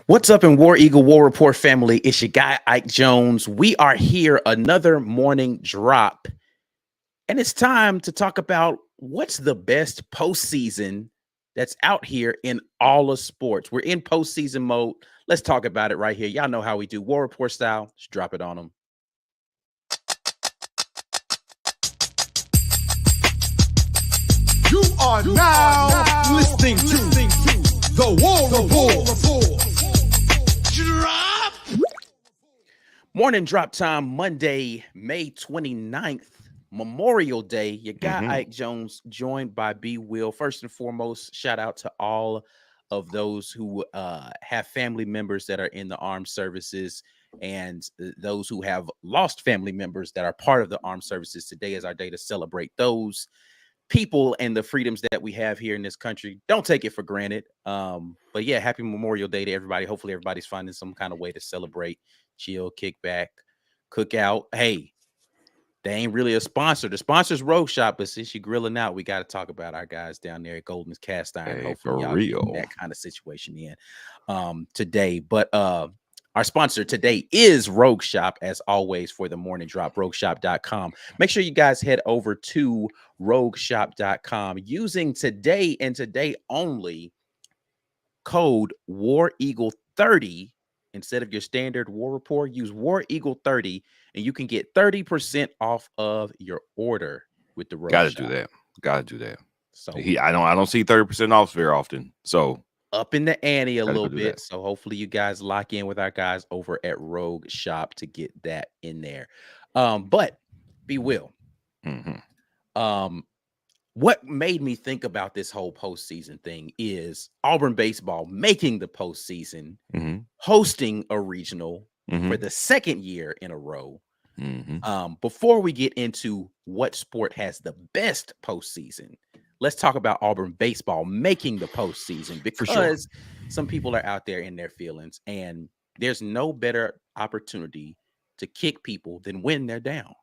What's up in War Eagle War Report family? It's your guy, Ike Jones. We are here, another morning drop, and it's time to talk about what's the best postseason that's out here in all of sports. We're in postseason mode. Let's talk about it right here. Y'all know how we do War Report style. Just drop it on them. You are now listening to the War Report. Drop. Morning drop time, Monday, May 29th, Memorial Day. Your guy, Ike Jones, joined by B. Will. First and foremost, shout out to all of those who have family members that are in the armed services and those who have lost family members that are part of the armed services. Today is our day to celebrate those people and the freedoms that we have here in this country. Don't take it for granted. But yeah, happy Memorial Day to everybody. Hopefully everybody's finding some kind of way to celebrate, chill, kick back, cook out. Hey, they ain't really a sponsor. The sponsor's Rogue Shop, but since you're grilling out, we got to talk about our guys down there at Golden's Cast Iron. Hey, hopefully for y'all real. get that kind of situation in today. But our sponsor today is Rogue Shop, as always, for the morning drop, rogueshop.com. Make sure you guys head over to rogueshop.com using today and today only code War Eagle 30 instead of your standard War Report. Use War Eagle 30 and you can get 30% off of your order with the Rogue Gotta Shop. do that. Gotta do that. So I don't see 30% off very often. So up in the ante a gotta little go do bit. that. So hopefully you guys lock in with our guys over at Rogue Shop to get that in there. But be Will. What made me think about this whole postseason thing is Auburn baseball making the postseason, hosting a regional for the second year in a row. Before we get into what sport has the best postseason, let's talk about Auburn baseball making the postseason, because some people are out there in their feelings, and there's no better opportunity to kick people than when they're down.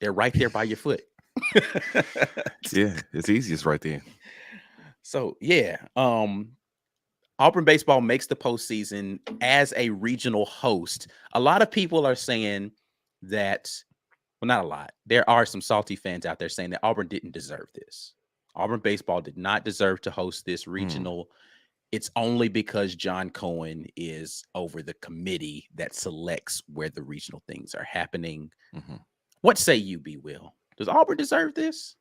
They're right there by your foot. Yeah, it's easiest right there. So yeah, Auburn baseball makes the postseason as a regional host. A lot of people are saying that, well, not a lot. There are some salty fans out there saying that Auburn didn't deserve this. Auburn baseball did not deserve to host this regional. It's only because John Cohen is over the committee that selects where the regional things are happening. What say you, B. Will? Does Auburn deserve this?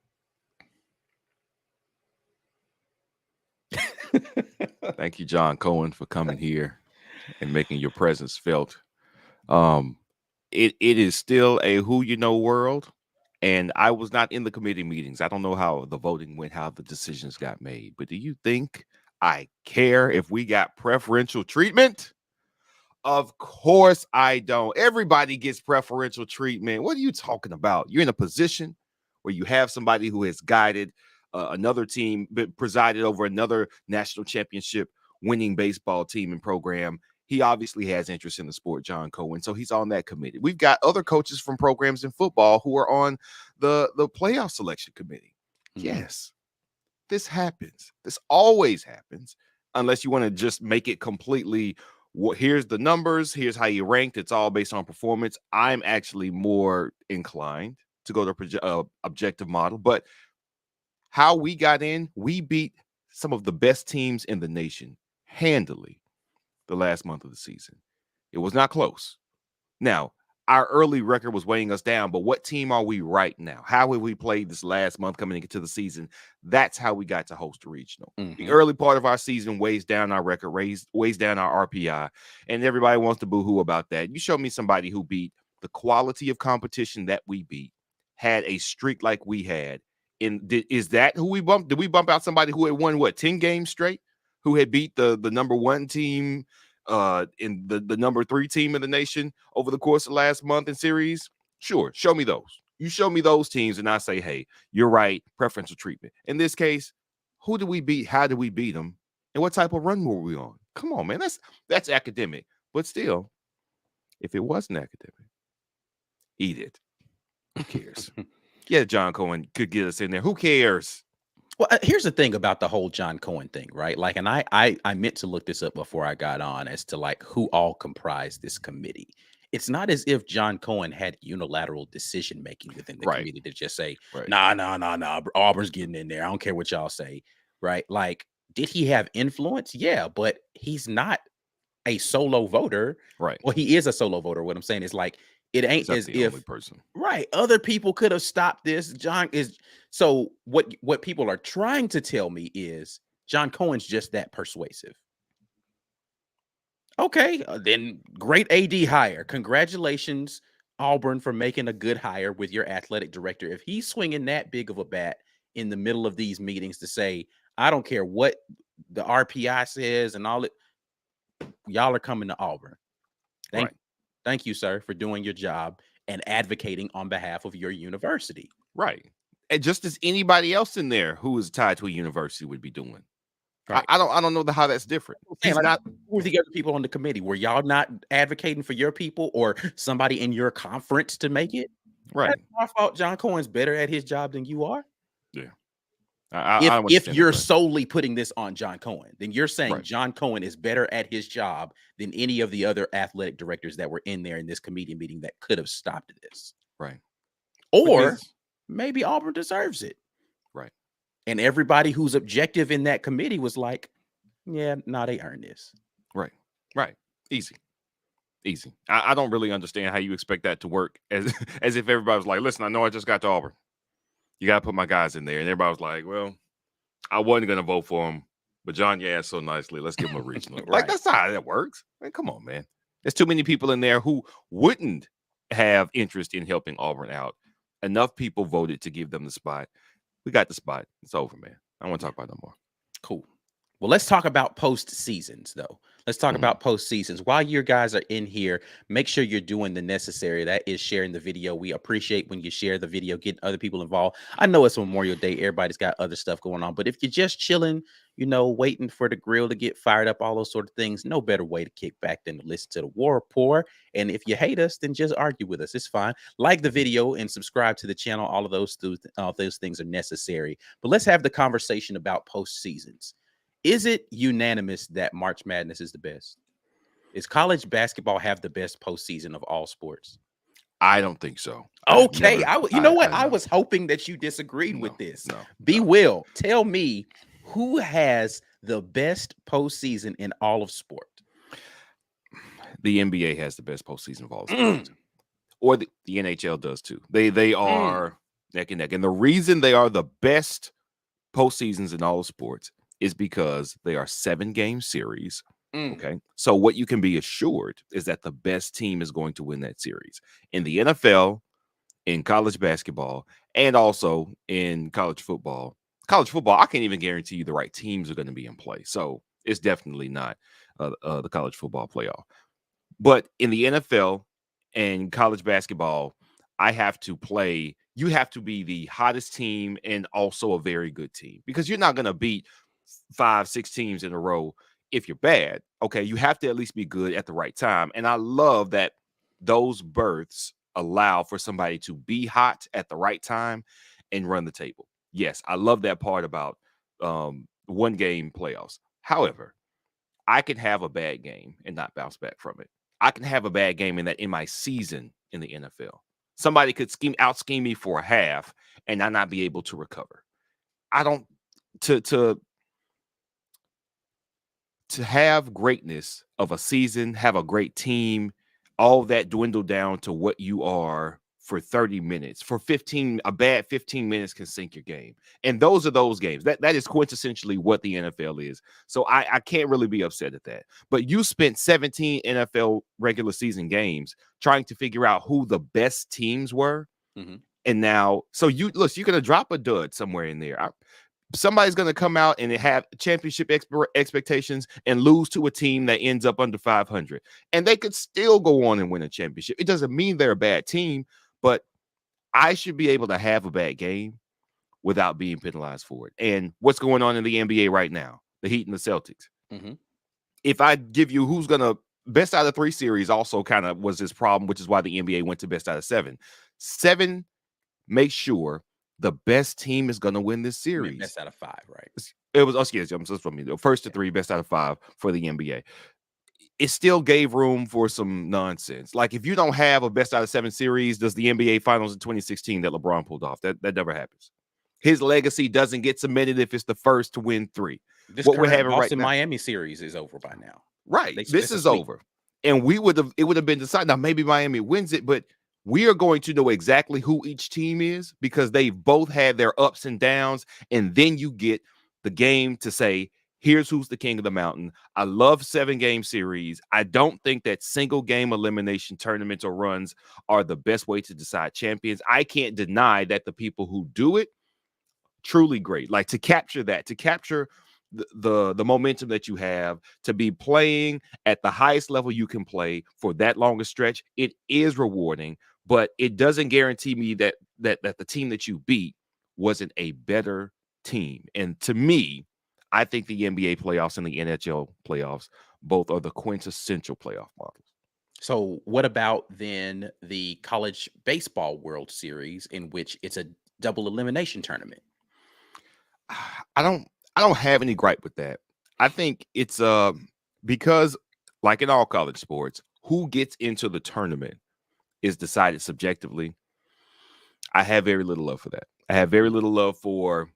Thank you, John Cohen, for coming here and making your presence felt. It is still a who you know world, and I was not in the committee meetings. I don't know how the voting went, how the decisions got made. But do you think I care if we got preferential treatment? Of course I don't. Everybody gets preferential treatment. What are you talking about? You're in a position where you have somebody who has guided another team, but presided over another national championship winning baseball team and program. He obviously has interest in the sport, John Cohen, so he's on that committee. We've got other coaches from programs in football who are on the playoff selection committee. Yes, this happens. This always happens, unless you want to just make it completely, here's the numbers, here's how you ranked, it's all based on performance. I'm actually more inclined to go to objective model, but how we got in, we beat some of the best teams in the nation handily the last month of the season. It was not close. Now, our early record was weighing us down, but what team are we right now? How have we played this last month coming into the season? That's how we got to host a regional. The early part of our season weighs down our record, weighs down our RPI, and everybody wants to boo-hoo about that. You show me somebody who beat the quality of competition that we beat, had a streak like we had. Is that who we bumped? Did we bump out somebody who had won 10 games straight, who had beat the number one team in the number 3 team in the nation over the course of the last month in series? Sure, show me those. You show me those teams and I say, hey, you're right, preferential treatment. In this case, who did we beat? How did we beat them? And what type of run were we on? Come on, man, that's academic. But still, if it wasn't academic, eat it. Who cares? Yeah, John Cohen could get us in there. Who cares? Well, here's the thing about the whole John Cohen thing, right? Like, and I meant to look this up before I got on as to like who all comprised this committee. It's not as if John Cohen had unilateral decision making within the Right. committee to just say, Right. nah, Auburn's getting in there. I don't care what y'all say, right? Like, did he have influence? Yeah, but he's not a solo voter. Right. Well, he is a solo voter. What I'm saying is like, it ain't He's not as the only if person. right. Other people could have stopped this. John is so what people are trying to tell me is John Cohen's just that persuasive. Okay, then great AD hire. Congratulations, Auburn, for making a good hire with your athletic director. If he's swinging that big of a bat in the middle of these meetings to say, I don't care what the RPI says and all it, y'all are coming to Auburn. Thank, Right. thank you, sir, for doing your job and advocating on behalf of your university. Right. And just as anybody else in there who is tied to a university would be doing. Right. I don't know how that's different. He's Like, not. who were the other people on the committee? Were y'all not advocating for your people or somebody in your conference to make it? Right. That's my fault. John Cohen's better at his job than you are. Yeah. I If don't if understand you're that, solely putting this on John Cohen, then you're saying right. John Cohen is better at his job than any of the other athletic directors that were in there in this committee meeting that could have stopped this. Right. Or Because, maybe Auburn deserves it. right. And everybody who's objective in that committee was like, yeah, nah, they earned this. Right. Right. Easy. Easy. I don't really understand how you expect that to work as as if everybody was like, listen, I know I just got to Auburn. You got to put my guys in there. And everybody was like, well, I wasn't going to vote for him, but John, you asked so nicely. Let's give him a regional. Right. Like, that's not how that works. Man, come on, man. There's too many people in there who wouldn't have interest in helping Auburn out. Enough people voted to give them the spot. We got the spot. It's over, man. I don't want to talk about it no more. Cool. Well, let's talk about post seasons, though. Let's talk about post seasons. While your guys are in here, make sure you're doing the necessary. That is sharing the video. We appreciate when you share the video, getting other people involved. I know it's Memorial Day. Everybody's got other stuff going on. But if you're just chilling, you know, waiting for the grill to get fired up, all those sort of things, no better way to kick back than to listen to the War Report. And if you hate us, then just argue with us. It's fine. Like the video and subscribe to the channel. All of those things are necessary. But let's have the conversation about post seasons. Is it unanimous that March Madness is the best? Is college basketball have the best postseason of all sports? I don't think so. Okay, you know what? I was hoping that you disagreed with this. Will, tell me who has the best postseason in all of sport? The NBA has the best postseason of all sports, or the NHL does too. They are neck and neck, and the reason they are the best postseasons in all of sports is because they are 7-game series. Okay. So what you can be assured is that the best team is going to win that series. In the NFL, in college basketball, and also in college football. College football, I can't even guarantee you the right teams are going to be in play. So it's definitely not the college football playoff. But in the NFL and college basketball, you have to be the hottest team and also a very good team, because you're not going to beat 5-6 teams in a row if you're bad. Okay, you have to at least be good at the right time. And I love that those berths allow for somebody to be hot at the right time and run the table. Yes, I love that part about 1-game playoffs. However, I can have a bad game and not bounce back from it. I can have a bad game in my season in the NFL. Somebody could out scheme me for a half and I not be able to recover. I don't to have greatness of a season, have a great team, all that dwindle down to what you are for 30 minutes. For 15, a bad 15 minutes can sink your game. And those are those games. That is quintessentially what the NFL is. So I can't really be upset at that. But you spent 17 NFL regular season games trying to figure out who the best teams were. And now, so you're going to drop a dud somewhere in there. Somebody's going to come out and have championship expectations and lose to a team that ends up under 500. And they could still go on and win a championship. It doesn't mean they're a bad team, but I should be able to have a bad game without being penalized for it. And what's going on in the NBA right now, the Heat and the Celtics. If I give you who's going to best out of 3 series also kind of was this problem, which is why the NBA went to best out of 7. 7 makes sure the best team is going to win this You meant series. best out of 5, right? It was, yes, I'm just from me. The first to 3, best out of 5 for the NBA. It still gave room for some nonsense. Like, if you don't have a best out of 7 series, does the NBA Finals in 2016 that LeBron pulled off? That never happens. His legacy doesn't get cemented if it's the first to win 3. This What we're current having right Boston now, Miami series is over by now. right? This It's a is sweep. over, and it would have been decided. Now maybe Miami wins it, but we are going to know exactly who each team is because they've both had their ups and downs, and then you get the game to say, here's who's the king of the mountain. I love 7-game series. I don't think that single game elimination tournaments or runs are the best way to decide champions. I can't deny that the people who do it, truly great. Like, to capture the momentum that you have, to be playing at the highest level you can play for that longest stretch, it is rewarding, but it doesn't guarantee me that the team that you beat wasn't a better team. And to me, I think the NBA playoffs and the NHL playoffs both are the quintessential playoff models. So what about then the college baseball World Series, in which it's a double elimination tournament? I don't have any gripe with that. I think it's because, like in all college sports, who gets into the tournament is decided subjectively. I have very little love for that. I have very little love for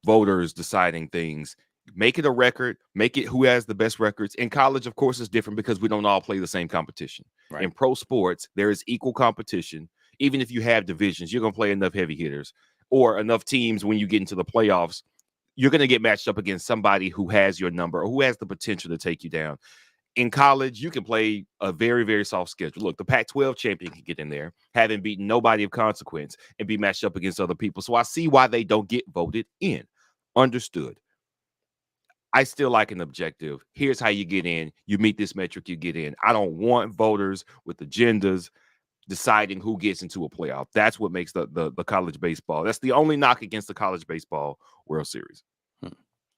voters deciding things. Make it a record, make it who has the best records. In college, of course, it's different because we don't all play the same competition. Right. In pro sports, there is equal competition. Even if you have divisions, you're going to play enough heavy hitters or enough teams when you get into the playoffs. You're going to get matched up against somebody who has your number or who has the potential to take you down. In college, you can play a very, very soft schedule. Look, the Pac-12 champion can get in there, having beaten nobody of consequence, and be matched up against other people. So I see why they don't get voted in. Understood. I still like an objective. Here's how you get in. You meet this metric, you get in. I don't want voters with agendas deciding who gets into a playoff. That's what makes the college baseball. That's the only knock against the college baseball World Series.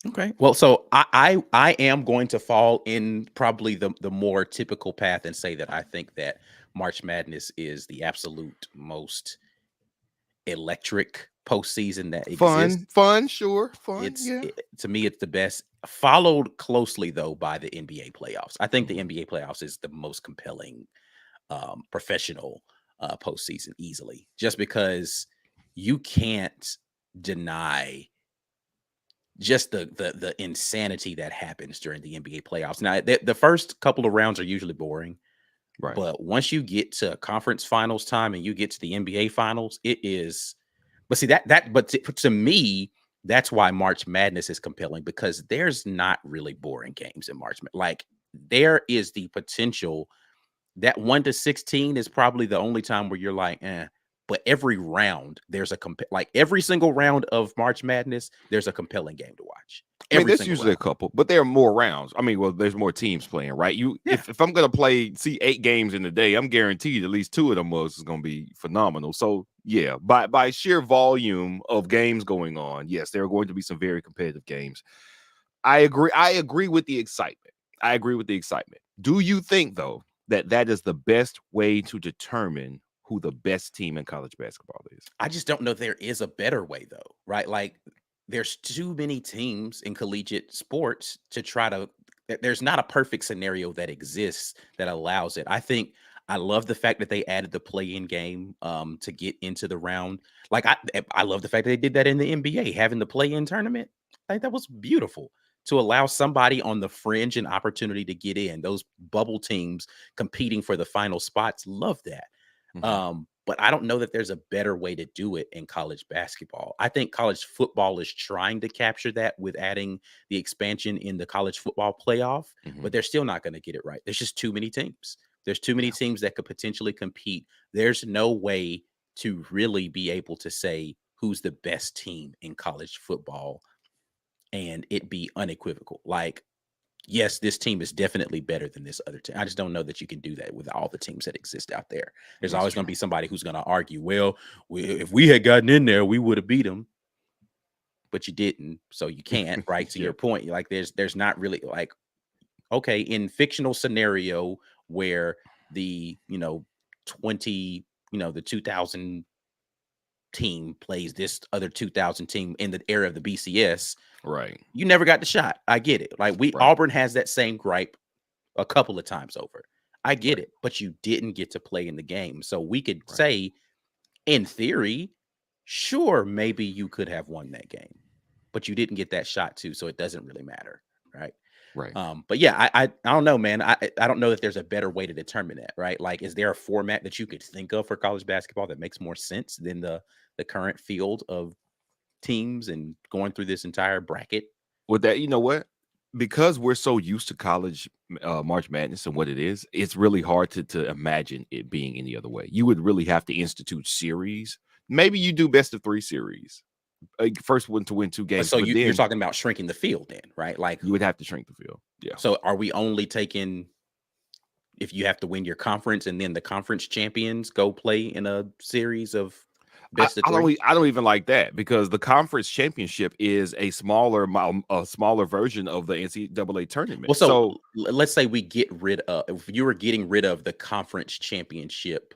Okay. Well, so I am going to fall in probably the more typical path and say that I think that March Madness is the absolute most electric postseason that exists. Fun, sure, fun. To me, it's the best. Followed closely though by the NBA playoffs. I think the NBA playoffs is the most compelling professional postseason easily, just because you can't deny just the insanity that happens during the NBA playoffs. Now, the first couple of rounds are usually boring, right? But once you get to conference finals time and you get to the NBA finals, it is. But see but to me, that's why March Madness is compelling, because there's not really boring games in March. Like, there is the potential that 1 to 16 is probably the only time where you're like, eh. But every round, there's like every single round of March Madness, there's a compelling game to watch. I mean, there's usually a couple, but there are more rounds. I mean, well, there's more teams playing, right? If I'm gonna see 8 games in a day, I'm guaranteed at least 2 of them is gonna be phenomenal. So yeah, by sheer volume of games going on, yes, there are going to be some very competitive games. I agree with the excitement. Do you think though that is the best way to determine who the best team in college basketball is? I just don't know if there is a better way though, right? Like, there's too many teams in collegiate sports to try to. There's not a perfect scenario that exists that allows it. I love the fact that they added the play-in game to get into the round. Like, I love the fact that they did that in the NBA, having the play-in tournament. I think that was beautiful, to allow somebody on the fringe an opportunity to get in. Those bubble teams competing for the final spots, love that. But I don't know that there's a better way to do it in college basketball. I think college football is trying to capture that with adding the expansion in the college football playoff, but they're still not going to get it right. There's just too many teams. There's too many teams that could potentially compete. There's no way to really be able to say who's the best team in college football and it be unequivocal. Like, yes, this team is definitely better than this other team. I just don't know that you can do that with all the teams that exist out there. There's always going to be somebody who's going to argue, well, if we had gotten in there, we would have beat them. But you didn't, so you can't, right? To your point, like, there's not really, like, okay, in fictional scenario where the 20, the 2000 team plays this other 2000 team in the era of the BCS, Right. you never got the shot. I get it. Like Right. Auburn has that same gripe a couple of times over. I get Right. it, but you didn't get to play in the game. So we could Right. say, in theory, sure, maybe you could have won that game, but you didn't get that shot too, so it doesn't really matter, right? Right. But yeah, I don't know, man. I don't know that there's a better way to determine that, right? Like, is there a format that you could think of for college basketball that makes more sense than the current field of teams and going through this entire bracket? With that, you know what? Because we're so used to college March Madness and what it is, it's really hard to imagine it being any other way. You would really have to institute series. Maybe you do best of 3 series. First one to win 2 games, So but you're then talking about shrinking the field, then, right? Like, you would have to shrink the field. Yeah. so are we only taking if you have to win your conference and then the conference champions go play in a series of best of 3? I don't even like that because the conference championship is a smaller version of the NCAA tournament. Well, so let's say we get rid of, if you were getting rid of the conference championship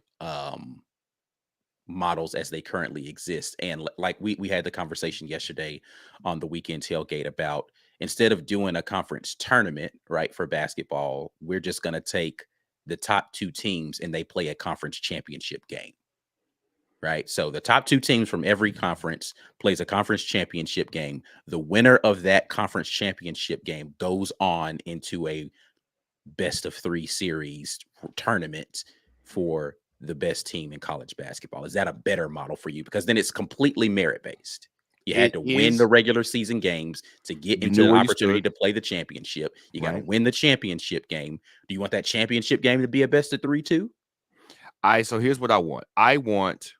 models as they currently exist, and like we had the conversation yesterday on the weekend tailgate about, instead of doing a conference tournament, right, for basketball, we're just going to take the top 2 teams and they play a conference championship game. Right. So the top 2 teams from every conference plays a conference championship game. The winner of that conference championship game goes on into a best of 3 series tournament for the best team in college basketball. Is that a better model for you? Because then it's completely merit based. You had it to win the is. regular season games to get You into knew the where you opportunity stood. to play the championship. You got to Right. win the championship game. Do you want that championship game to be a best of 3 too? So here's what I want. I want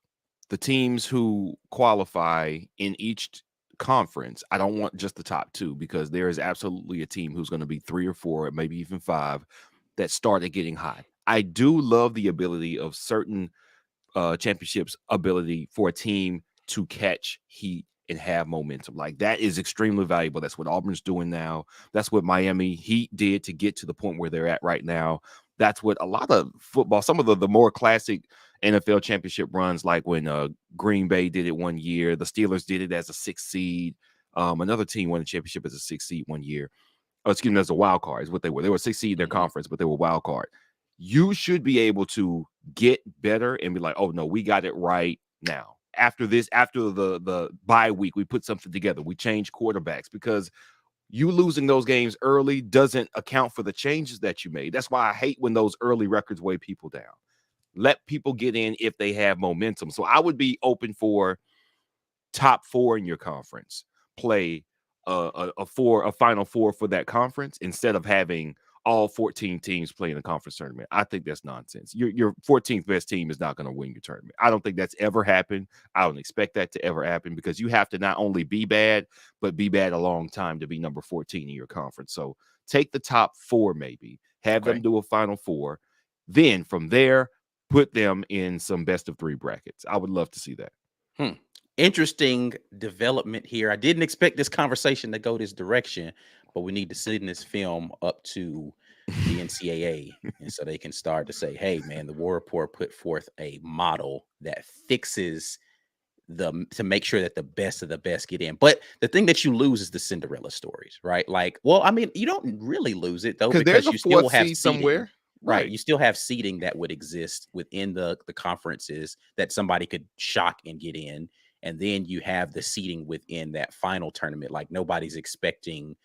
the teams who qualify in each conference. I don't want just the top 2 because there is absolutely a team who's going to be 3 or 4, maybe even 5 that started getting hot. I do love the ability of certain championships ability for a team to catch heat and have momentum. Like that is extremely valuable. That's what Auburn's doing now. That's what Miami Heat did to get to the point where they're at right now. That's what a lot of football, some of the more classic NFL championship runs, like when Green Bay did it one year, the Steelers did it as a 6th seed. Another team won the championship as a 6th seed one year. Oh, excuse me, as a wild card is what they were. They were 6th seed in their conference, but they were wild card. You should be able to get better and be like, oh no, we got it right now. After this, after the bye week, we put something together. We changed quarterbacks because you losing those games early doesn't account for the changes that you made. That's why I hate when those early records weigh people down. Let people get in if they have momentum. So I would be open for top 4 in your conference play a final 4 for that conference instead of having all 14 teams playing a conference tournament. I think that's nonsense. Your 14th best team is not going to win your tournament. I don't think that's ever happened. I don't expect that to ever happen because you have to not only be bad, but be bad a long time to be number 14 in your conference. So take the top 4, maybe have them do a final 4. Then from there, put them in some best of 3 brackets. I would love to see that. Interesting development here. I didn't expect this conversation to go this direction, but we need to send this film up to the NCAA and so they can start to say, hey man, the War Report put forth a model that fixes to make sure that the best of the best get in. But the thing that you lose is the Cinderella stories, right? Like, well, I mean, you don't really lose it though, Because because there's a you still 4th have seed seeding. somewhere. Right. You still have seating that would exist within the conferences that somebody could shock and get in. And then you have the seating within that final tournament. Like nobody's expecting,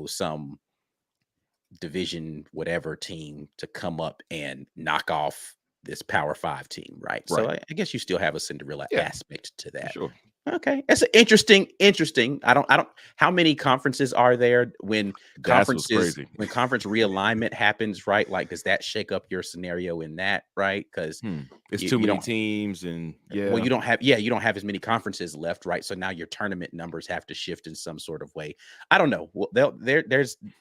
some division, whatever team to come up and knock off this Power 5 team. Right. So I guess you still have a Cinderella aspect to that. Sure. Okay. That's interesting. I don't, how many conferences are there when conference realignment happens, right? Like, does that shake up your scenario in that, right? Because it's too many teams and well, you don't have as many conferences left, right? So now your tournament numbers have to shift in some sort of way. I don't know. Well,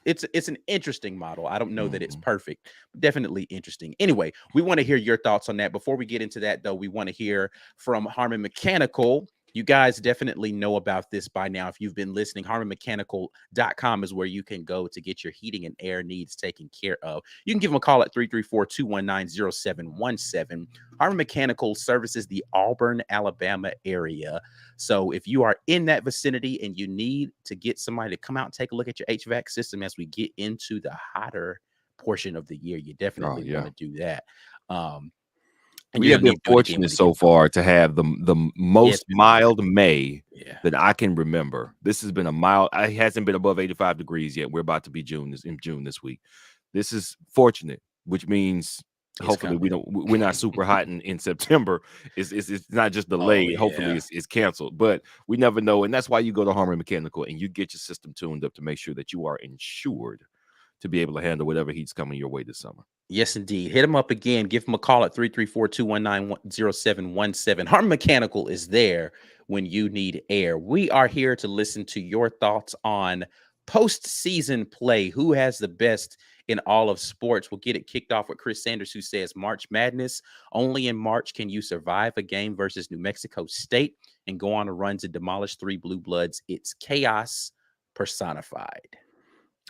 it's an interesting model. I don't know that it's perfect, but definitely interesting. Anyway, we want to hear your thoughts on that. Before we get into that, though, we want to hear from Harmon Mechanical. You guys definitely know about this by now. If you've been listening, harmonmechanical.com is where you can go to get your heating and air needs taken care of. You can give them a call at 334-219-0717. Harmon Mechanical services the Auburn, Alabama area. So if you are in that vicinity and you need to get somebody to come out and take a look at your HVAC system as we get into the hotter portion of the year, you definitely want to do that. And we you're have gonna been need to do it again fortunate when we get so far to have the it's most been mild. mild May Yeah. that I can remember. This has been a mild. It hasn't been above 85 degrees yet. We're about to be in June this week. This is fortunate, which means It's hopefully coming. we're not super hot in September. It's not just delayed. yeah. Hopefully it's canceled, but we never know. And that's why you go to Harmon Mechanical and you get your system tuned up to make sure that you are insured to be able to handle whatever heat's coming your way this summer. Yes, indeed. Hit them up again. Give them a call at 334-219-0717. Harmon Mechanical is there when you need air. We are here to listen to your thoughts on postseason play. Who has the best in all of sports? We'll get it kicked off with Chris Sanders, who says March Madness. Only in March can you survive a game versus New Mexico State and go on a run to demolish 3 Blue Bloods. It's chaos personified.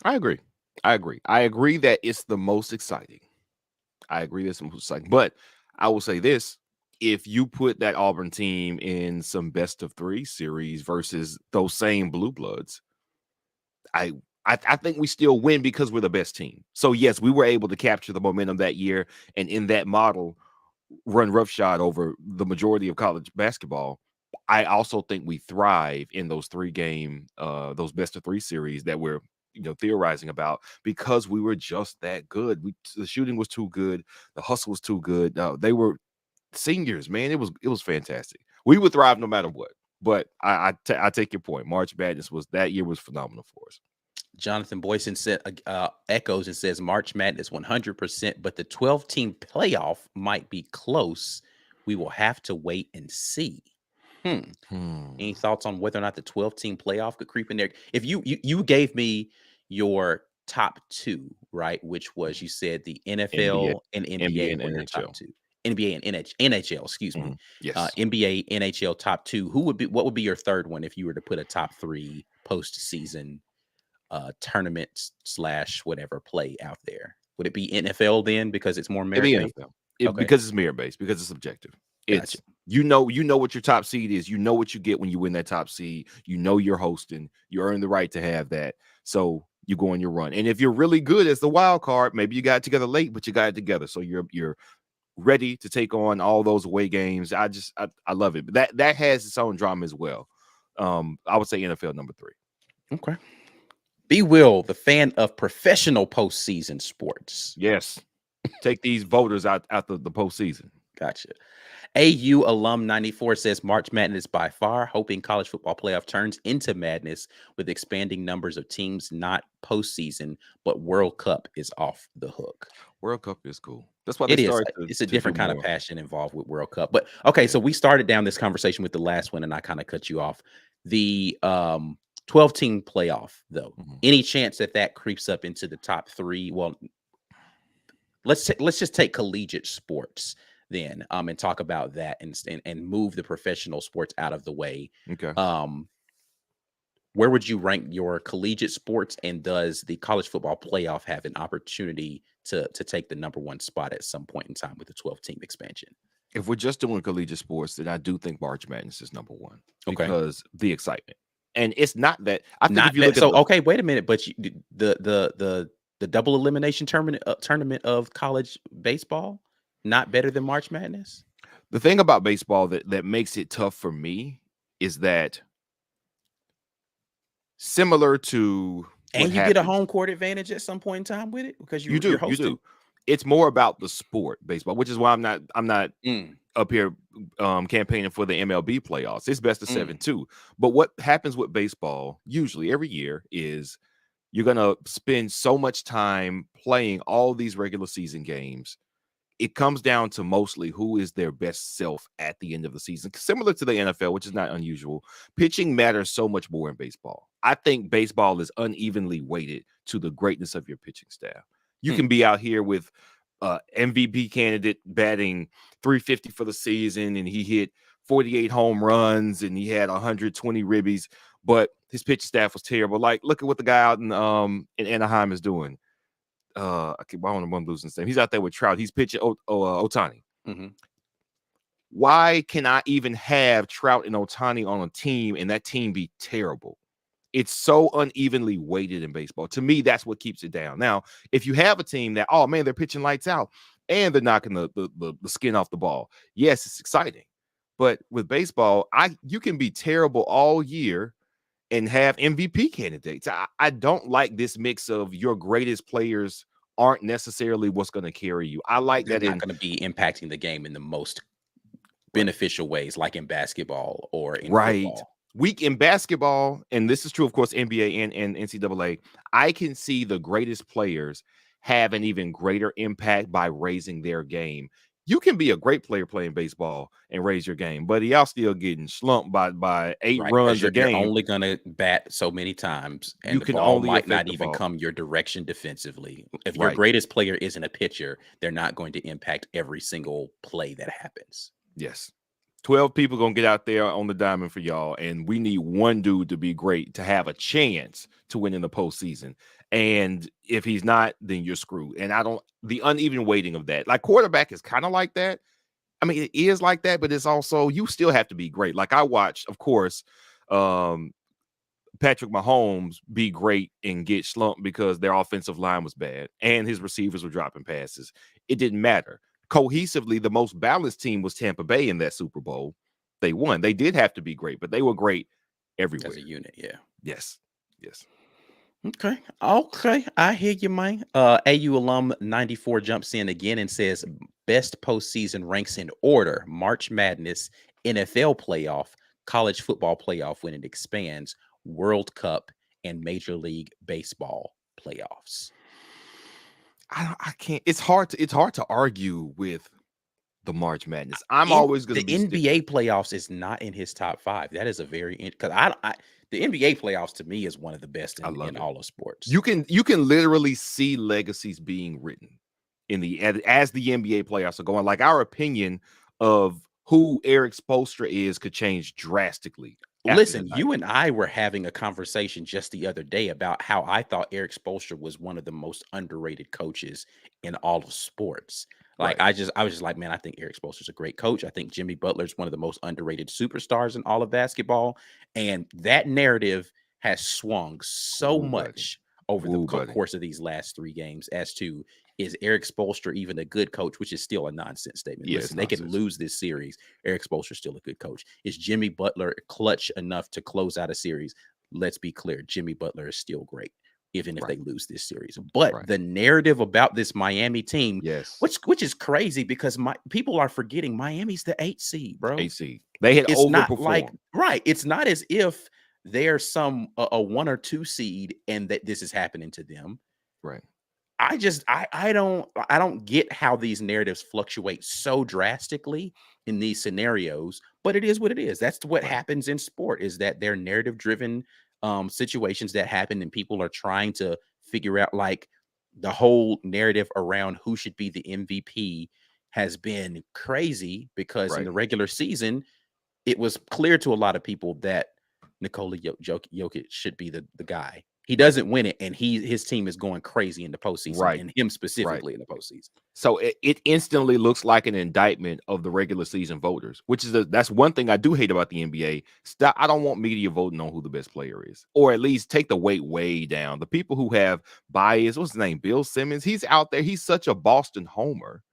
I agree. I agree that it's the most exciting. But I will say this: if you put that Auburn team in some best of 3 series versus those same Blue Bloods, I think we still win because we're the best team. So yes, we were able to capture the momentum that year, and in that model, run roughshod over the majority of college basketball. I also think we thrive in those 3-game, those best of 3 series that we're theorizing about, because we were just that good. The shooting was too good, the hustle was too good. They were seniors, man. It was fantastic. We would thrive no matter what. But I take your point. March Madness that year was phenomenal for us. Jonathan Boyson said, echoes and says March Madness 100%, but the 12-team playoff might be close. We will have to wait and see. Any thoughts on whether or not the 12-team playoff could creep in there? If you gave me your top 2, right? Which was, you said the NFL and NBA were your top 2. NBA and NHL, excuse me. Yes. NBA, NHL top 2. What would be your third one if you were to put a top 3 postseason tournament / whatever play out there? Would it be NFL then, because it's more merit-based? Because it's merit-based, because it's objective. It's Gotcha. you know what your top seed is. You know what you get when you win that top seed. You know you're hosting. You earn the right to have that. So you go on your run. And if you're really good as the wild card, maybe you got it together late, but you got it together. So you're ready to take on all those away games. I love it. But that has its own drama as well. I would say NFL number 3. Okay. B. Will, the fan of professional postseason sports. Yes. Take these voters out the postseason. Gotcha. AU alum 94 says March Madness by far, hoping college football playoff turns into madness with expanding numbers of teams, not postseason, but World Cup is off the hook. World Cup is cool. That's why it is. It's a different kind of passion involved with World Cup. But okay, so we started down this conversation with the last one, and I kind of cut you off. The 12-team playoff, though, any chance that creeps up into the top 3? Well, let's just take collegiate sports then, and talk about that and move the professional sports out of the way. Okay. Where would you rank your collegiate sports, and does the college football playoff have an opportunity to take the number 1 spot at some point in time with the 12-team expansion? If we're just doing collegiate sports, then I do think March Madness is number 1 because the excitement. And it's not that I think if you look at okay, wait a minute, but the double elimination tournament of college baseball not better than March Madness? The thing about baseball that makes it tough for me is that, similar to and you get a home court advantage at some point in time with it, because you're hosting. You do. It's more about the sport, baseball, which is why I'm not up here campaigning for the MLB playoffs. It's best of 7 too. But what happens with baseball usually every year is you're going to spend so much time playing all these regular season games. It comes down to mostly who is their best self at the end of the season. Similar to the NFL, which is not unusual. Pitching matters so much more in baseball. I think baseball is unevenly weighted to the greatness of your pitching staff. You can be out here with MVP candidate batting 350 for the season, and he hit 48 home runs and he had 120 ribbies, but his pitching staff was terrible. Like, look at what the guy out in Anaheim is doing. I don't want to lose his name. He's out there with Trout. He's pitching Ohtani. Mm-hmm. Why can I even have Trout and Ohtani on a team and that team be terrible? It's so unevenly weighted in baseball. To me, that's what keeps it down. Now, if you have a team that, oh man, they're pitching lights out and they're knocking the skin off the ball, yes, it's exciting. But with baseball, you can be terrible all year and have MVP candidates. I don't like this mix of your greatest players aren't necessarily what's going to carry you. I like They're that not going to be impacting the game in the most beneficial ways, like in basketball or in football. Weak in basketball, and this is true, of course, NBA and NCAA. I can see the greatest players have an even greater impact by raising their game. You can be a great player playing baseball and raise your game, but y'all still getting slumped by 8 runs a game. You're only going to bat so many times, and you the can ball only might not even come your direction defensively. If your greatest player isn't a pitcher, they're not going to impact every single play that happens. Yes. 12 people going to get out there on the diamond for y'all, and we need one dude to be great to have a chance to win in the postseason. And if he's not, then you're screwed. And the uneven weighting of that. Like, quarterback is kind of like that. I mean, it is like that, but it's also, you still have to be great. Like, I watched, of course, Patrick Mahomes be great and get slumped because their offensive line was bad and his receivers were dropping passes. It didn't matter. Cohesively, the most balanced team was Tampa Bay in that Super Bowl. They won. They did have to be great, but they were great everywhere. As a unit, yeah. Yes. Okay. I hear you, man. AU alum 94 jumps in again and says best postseason ranks in order: March Madness, NFL playoff, college football playoff when it expands, World Cup, and Major League Baseball playoffs. I can't. It's hard to argue with the March Madness. I'm always going to be the NBA playoffs is not in his top 5. That is a very because the NBA playoffs to me is one of the best in all of sports. You can literally see legacies being written as the NBA playoffs are going. Like, our opinion of who Eric Spoelstra is could change drastically. Listen, you and I were having a conversation just the other day about how I thought Eric Spoelstra was one of the most underrated coaches in all of sports. Like, I was just like, man, I think Eric Spoelstra's a great coach. I think Jimmy Butler's one of the most underrated superstars in all of basketball. And that narrative has swung so much over the course of these last 3 games as to, is Eric Spoelstra even a good coach, which is still a nonsense statement. Yes, listen, they can lose this series. Eric Spoelstra's still a good coach. Is Jimmy Butler clutch enough to close out a series? Let's be clear. Jimmy Butler is still great, even if they lose this series. But the narrative about this Miami team, which is crazy because people are forgetting Miami's the 8th seed, bro. 8th seed. They had overperformed. It's not as if they're some a 1 or 2 seed and that this is happening to them. Right. I don't get how these narratives fluctuate so drastically in these scenarios, but it is what it is. That's what happens in sport, is that they're narrative driven situations that happen, and people are trying to figure out, like, the whole narrative around who should be the MVP has been crazy because in the regular season, it was clear to a lot of people that Nikola Jokic should be the guy. He doesn't win it, and his team is going crazy in the postseason, and him specifically in the postseason. So it instantly looks like an indictment of the regular season voters, which is that's one thing I do hate about the NBA. I don't want media voting on who the best player is, or at least take the weight way down. The people who have bias, what's his name, Bill Simmons, he's out there. He's such a Boston homer.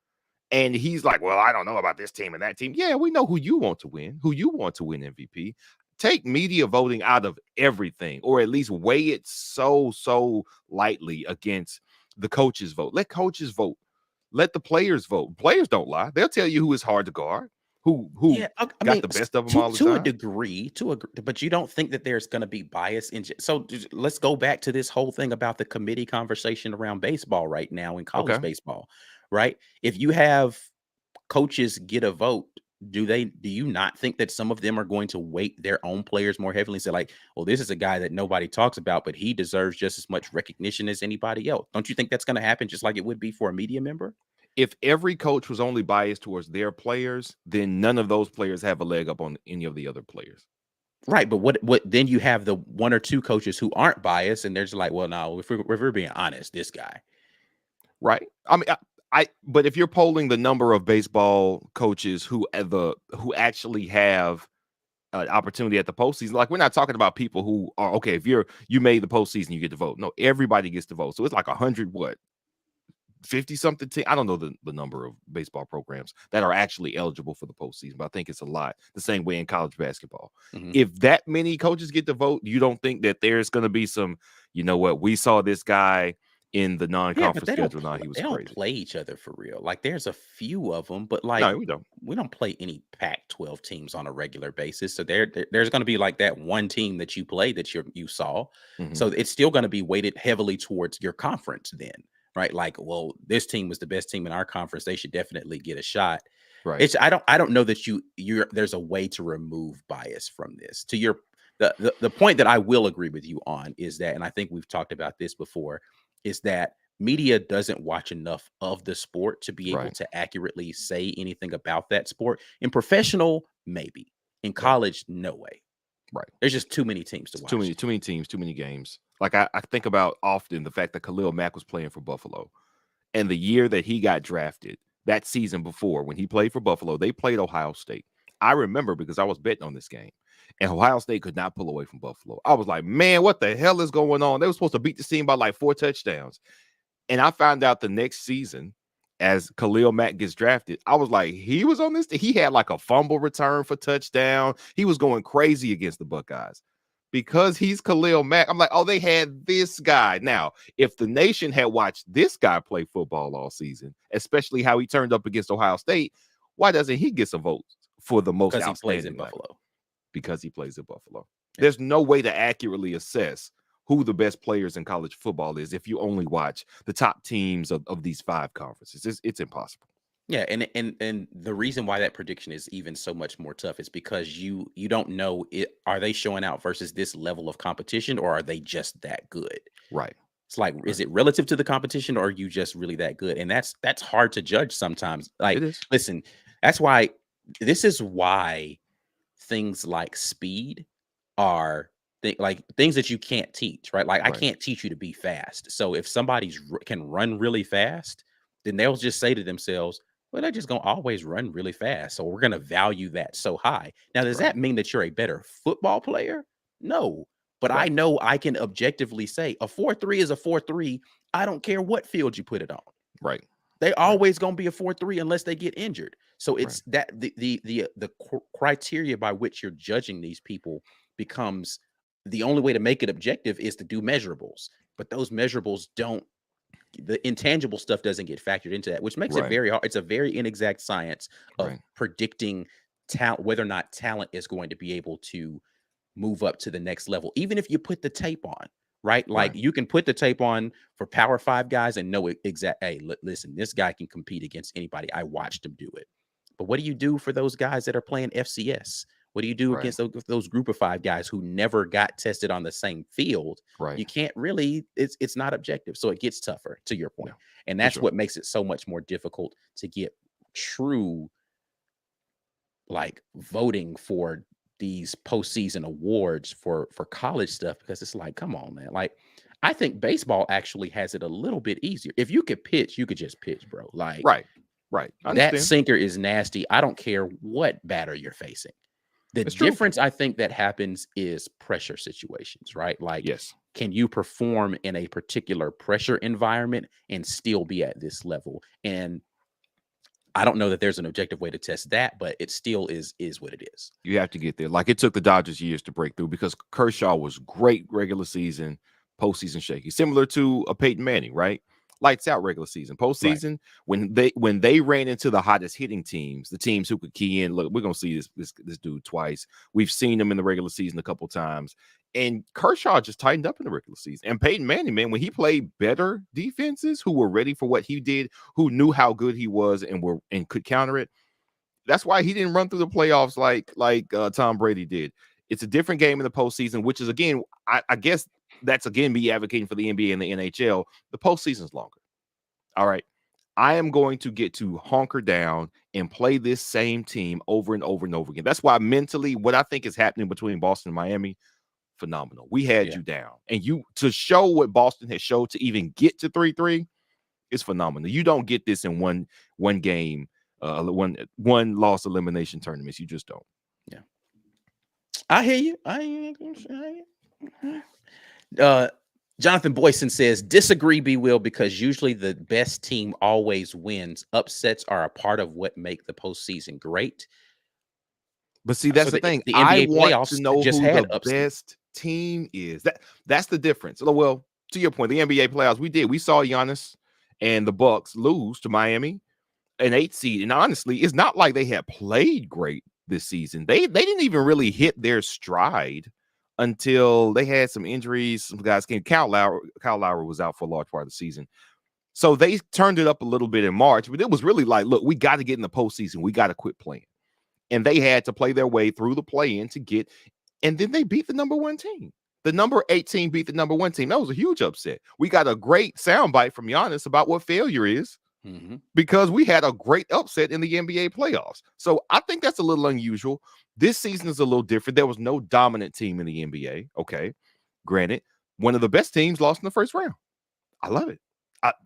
And he's like, well, I don't know about this team and that team. Yeah, we know who you want to win MVP. Take media voting out of everything, or at least weigh it so lightly against the coaches' vote. Let coaches vote. Let the players vote. Players don't lie. They'll tell you who is hard to guard, who got the best of them all the time. To a degree, but you don't think that there's going to be bias in. So let's go back to this whole thing about the committee conversation around baseball right now in college baseball, right? If you have coaches get a vote, do you not think that some of them are going to weight their own players more heavily and say, like, well, this is a guy that nobody talks about, but he deserves just as much recognition as anybody else? Don't you think that's going to happen just like it would be for a media member? if every coach was only biased towards their players, then none of those players have a leg up on any of the other players. Right, but what then you have the one or two coaches who aren't biased, and they're just like, well, no, if we're being honest, this guy. Right. I mean, but if you're polling the number of baseball coaches who actually have an opportunity at the postseason, like we're not talking about people who are okay. If you made the postseason, you get to vote. No, everybody gets to vote. So it's like 100 what 50 something team. I don't know the number of baseball programs that are actually eligible for the postseason, but I think it's a lot. The same way in college basketball. Mhm. If that many coaches get to vote, you don't think that there's going to be some, you know what, we saw this guy in the Yeah, but non-conference they don't schedule. Now he was they don't crazy. play each other for real. Like there's a few of them, but like No, we don't. we don't play any Pac-12 teams on a regular basis. So there's going to be like that one team that you played that you saw. Mhm. So it's still going to be weighted heavily towards your conference then, right? Like, well, this team was the best team in our conference. They should definitely get a shot. Right. I don't know that there's a way to remove bias from this. To your the point that I will agree with you on is that, and I think we've talked about this before, is that media doesn't watch enough of the sport to be able Right. to accurately say anything about that sport. In professional, maybe. In Right. college, no way. Right. There's just too many teams to It's watch. too many teams, too many games. Like I think about often the fact that Khalil Mack was playing for Buffalo. And the year that he got drafted, that season before, when he played for Buffalo, they played Ohio State. I remember because I was betting on this game. And Ohio State could not pull away from Buffalo. I was like, man, what the hell is going on? They were supposed to beat the team by like 4 touchdowns. And I found out the next season, as Khalil Mack gets drafted, I was like, he was on this. He had like a fumble return for touchdown. He was going crazy against the Buckeyes. Because he's Khalil Mack, I'm like, oh, they had this guy. Now, if the nation had watched this guy play football all season, especially how he turned up against Ohio State, why doesn't he get some votes for the most Because he plays in outstanding guy? Buffalo. Because he plays in Buffalo. There's no way to accurately assess who the best players in college football is if you only watch the top teams of these 5 conferences. It's impossible. Yeah, and the reason why that prediction is even so much more tough is because you don't know are they showing out versus this level of competition, or are they just that good? Right. It's like, is it relative to the competition, or are you just really that good? And that's hard to judge sometimes. Like, It is. listen, that's why this is why things like speed are like things that you can't teach, right? Like I Right. can't teach you to be fast. So if somebody's can run really fast, then they'll just say to themselves, well, they're just gonna always run really fast. So we're gonna value that so high. Now, does Right. that mean that you're a better football player? No. But I Right. know I can objectively say a 4-3 is a 4-3. I don't care what field you put it on. Right. They always gonna be a 4-3 unless they get injured. So Right. it's that the criteria by which you're judging these people becomes the only way to make it objective is to do measurables. But those measurables don't the intangible stuff doesn't get factored into that, which makes it Right. very hard. It's a very inexact science of Right. predicting talent, whether or not talent is going to be able to move up to the next level, even if you put the tape on, right? Like Right. you can put the tape on for Power 5 guys and know exact. Hey, listen, this guy can compete against anybody. I watched him do it. But what do you do for those guys that are playing FCS? What do you do Right. against those group of 5 guys who never got tested on the same field? Right. You can't really, it's not objective. So it gets tougher, to your point. Yeah, And for that's sure. what makes it so much more difficult to get true like voting for these postseason awards for college stuff, because it's like, come on, man. Like, I think baseball actually has it a little bit easier. If you could pitch, you could just pitch, bro. Like, Right. Right. I that understand. sinker is nasty. I don't care what batter you're facing. The It's true. difference I think that happens is pressure situations, right? Like, Yes. can you perform in a particular pressure environment and still be at this level? And I don't know that there's an objective way to test that, but it still is what it is. You have to get there. Like it took the Dodgers years to break through because Kershaw was great regular season, postseason shaky, similar to a Peyton Manning, right? Lights out regular season, Right. postseason. When they ran into the hottest hitting teams, the teams who could key in. Look, we're gonna see this dude twice. We've seen him in the regular season a couple times, and Kershaw just tightened up in the regular season. And Peyton Manning, man, when he played better defenses who were ready for what he did, who knew how good he was and could counter it. That's why he didn't run through the playoffs like Tom Brady did. It's a different game in the postseason, which is again, I guess that's again me advocating for the NBA and the NHL. The postseason's longer. All right. I am going to get to hunker down and play this same team over and over and over again. That's why mentally, what I think is happening between Boston and Miami, phenomenal. We had you down, and you to show what Boston has showed to even get to 3-3 is phenomenal. You don't get this in one game, one loss elimination tournaments. You just don't. Yeah, I hear you. Jonathan Boyson says, disagree, B. Will, because usually the best team always wins. Upsets are a part of what make the postseason great. But see, that's the thing. The I NBA want playoffs to know just who had the upsets. best team is. That's the difference. Well, to your point, the NBA playoffs, we saw Giannis and the Bucks lose to Miami, an 8 seed. And honestly, it's not like they had played great this season. They didn't even really hit their stride until they had some injuries. Some guys came. Kyle Lowry was out for a large part of the season. So they turned it up a little bit in March, but it was really like, look, we got to get in the postseason. We got to quit playing. And they had to play their way through the play-in to get, and then they beat the number 1 team. The number 8 team beat the number 1 team. That was a huge upset. We got a great soundbite from Giannis about what failure is. Because we had a great upset in the NBA playoffs. So I think that's a little unusual. This season is a little different. There was no dominant team in the NBA. Okay. Granted, one of the best teams lost in the first round. I love it.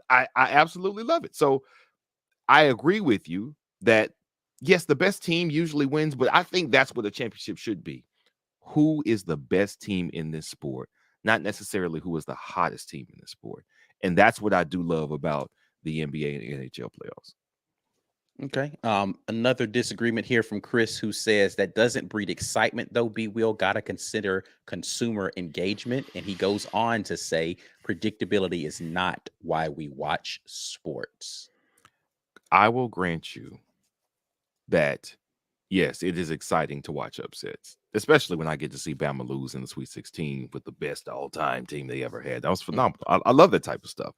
I absolutely love it. So I agree with you that, yes, the best team usually wins, but I think that's what a championship should be. Who is the best team in this sport? Not necessarily who is the hottest team in this sport. And that's what I do love about the NBA and NHL playoffs. Okay. Another disagreement here from Chris, who says that doesn't breed excitement, though. B. Will, gotta consider consumer engagement. And he goes on to say predictability is not why we watch sports. I will grant you that, yes, it is exciting to watch upsets, especially when I get to see Bama lose in the Sweet 16 with the best all-time team they ever had. That was phenomenal. I love that type of stuff.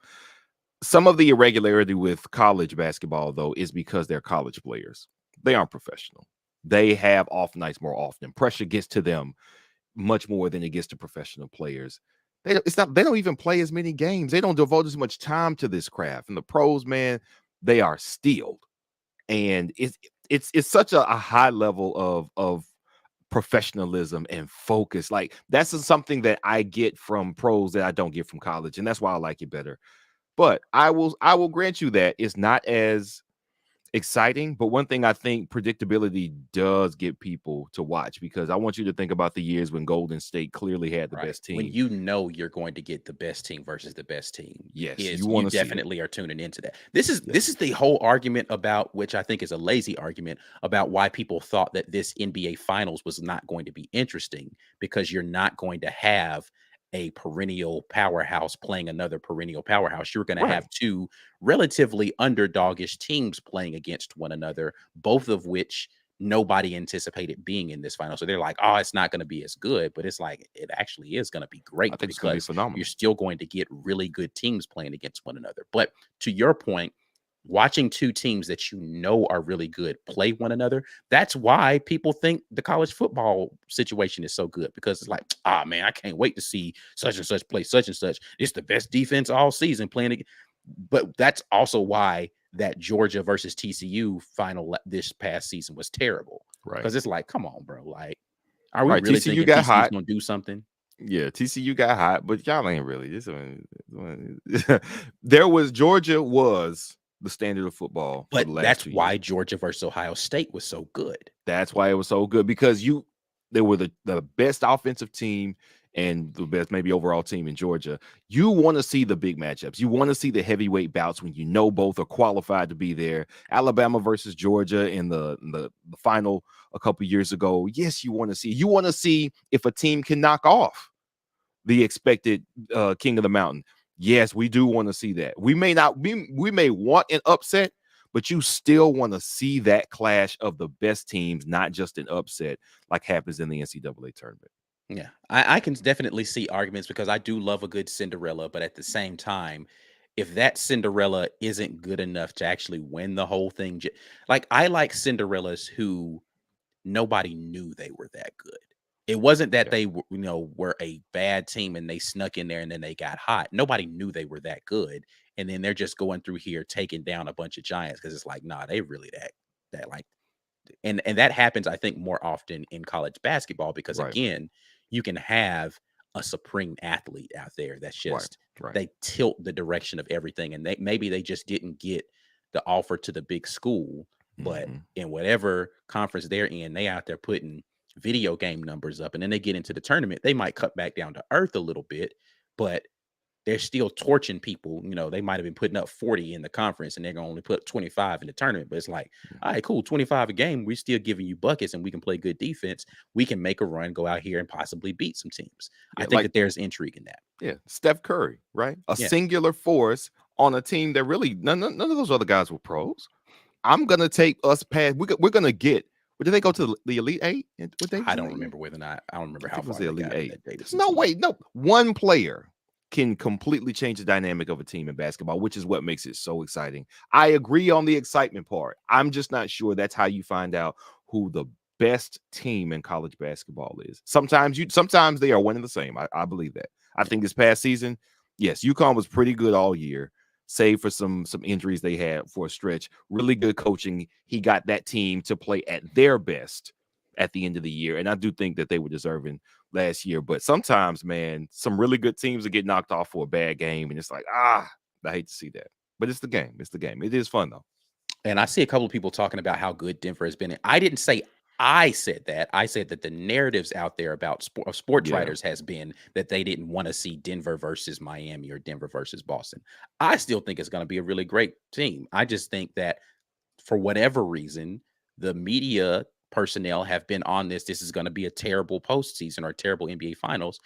Some of the irregularity with college basketball, though, is because they're college players. They aren't professional. They have off nights more often. Pressure gets to them much more than it gets to professional players. They don't even play as many games. They don't devote as much time to this craft. And the pros, man, they are steeled. And it's such a high level of professionalism and focus. Like, that's something that I get from pros that I don't get from college. And that's why I like it better. But I will grant you that it's not as exciting. But one thing I think predictability does get people to watch, because I want you to think about the years when Golden State clearly had the best team. When you know you're going to get the best team versus the best team. Yes, you definitely are tuning into that. This is the whole argument about, which I think is a lazy argument, about why people thought that this NBA Finals was not going to be interesting, because you're not going to have a perennial powerhouse playing another perennial powerhouse. You're going to have two relatively underdogish teams playing against one another, both of which nobody anticipated being in this final. So they're like, oh, it's not going to be as good, but it's like, it actually is going to be great, because you're still going to get really good teams playing against one another. But to your point, watching two teams that you know are really good play one another, that's why people think the college football situation is so good, because it's like, ah, man, I can't wait to see such and such play such and such. It's the best defense all season playing it. But that's also why that Georgia versus TCU final this past season was terrible, right? Because it's like, come on, bro, like, are we really thinking TCU's gonna do something? Yeah, TCU got hot, but y'all ain't really. Georgia was the standard of football. But that's why Georgia versus Ohio State was so good. That's why it was so good, because they were the best offensive team and the best maybe overall team in Georgia. You want to see the big matchups. You want to see the heavyweight bouts when you know both are qualified to be there. Alabama versus Georgia in the final a couple years ago. Yes, you want to see if a team can knock off the expected king of the mountain. Yes, we do want to see that. We may want an upset, but you still want to see that clash of the best teams, not just an upset like happens in the NCAA tournament. Yeah, I can definitely see arguments, because I do love a good Cinderella, but at the same time, if that Cinderella isn't good enough to actually win the whole thing, like, I like Cinderellas who nobody knew they were that good. It wasn't that they were a bad team and they snuck in there and then they got hot. Nobody knew they were that good. And then they're just going through here taking down a bunch of giants because it's like, nah, they really that like, and that happens, I think, more often in college basketball because Right. again, you can have a supreme athlete out there that's Right. just Right. they tilt the direction of everything, and maybe they just didn't get the offer to the big school, but Mhm. in whatever conference they're in, they out there putting video game numbers up, and then they get into the tournament, they might cut back down to earth a little bit, but they're still torching people. They might have been putting up 40 in the conference and they're going to only put 25 in the tournament. But it's like, Yeah. all right, cool. 25 a game. We're still giving you buckets and we can play good defense. We can make a run, go out here and possibly beat some teams. I Yeah, think like that there's intrigue in that. yeah, Steph Curry, right? A Yeah. singular force on a team that really none of those other guys were pros. I'm gonna take us past. We're gonna get. Where did they go to the Elite Eight? What Davis I in don't that year? remember whether or not, I don't remember I how think it was far the they Elite got in Eight. that There's Davidson no team. way. No, one player can completely change the dynamic of a team in basketball, which is what makes it so exciting. I agree on the excitement part. I'm just not sure that's how you find out who the best team in college basketball is. Sometimes they are one and the same. I believe that. I think this past season, yes, UConn was pretty good all year, save for some injuries they had for a stretch. Really good coaching. He got that team to play at their best at the end of the year, and I do think that they were deserving last year. But sometimes, man, some really good teams will get knocked off for a bad game, and it's like, I hate to see that. But it's the game. It's the game. It is fun though. And I see a couple of people talking about how good Denver has been. I didn't say I said that. I said that the narratives out there about sports Yeah. writers has been that they didn't want to see Denver versus Miami or Denver versus Boston. I still think it's going to be a really great team. I just think that for whatever reason, the media personnel have been on this. This is going to be a terrible postseason or a terrible NBA Finals.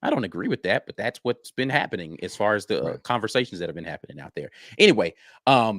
I don't agree with that, but that's what's been happening as far as the Right. conversations that have been happening out there. Anyway,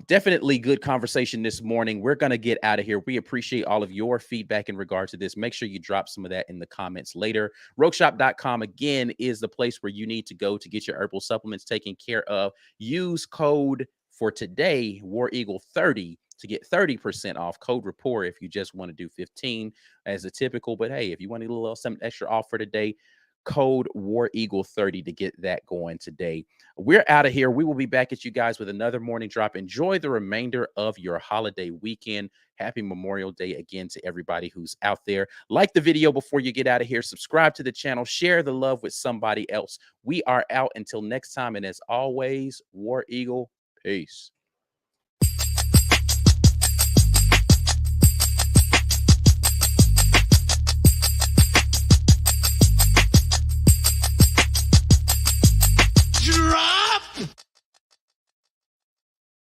definitely good conversation this morning. We're going to get out of here. We appreciate all of your feedback in regards to this. Make sure you drop some of that in the comments later. Rogueshop.com, again, is the place where you need to go to get your herbal supplements taken care of. Use code for today, War Eagle 30, to get 30% off. Code rapport if you just want to do 15 as a typical. But hey, if you want a little something extra off for today, code War Eagle 30 to get that going today. We're out of here. We will be back at you guys with another morning drop. Enjoy the remainder of your holiday weekend. Happy Memorial Day again to everybody who's out there. Like the video before you get out of here. Subscribe to the channel. Share the love with somebody else. We are out until next time. And as always, War Eagle, peace.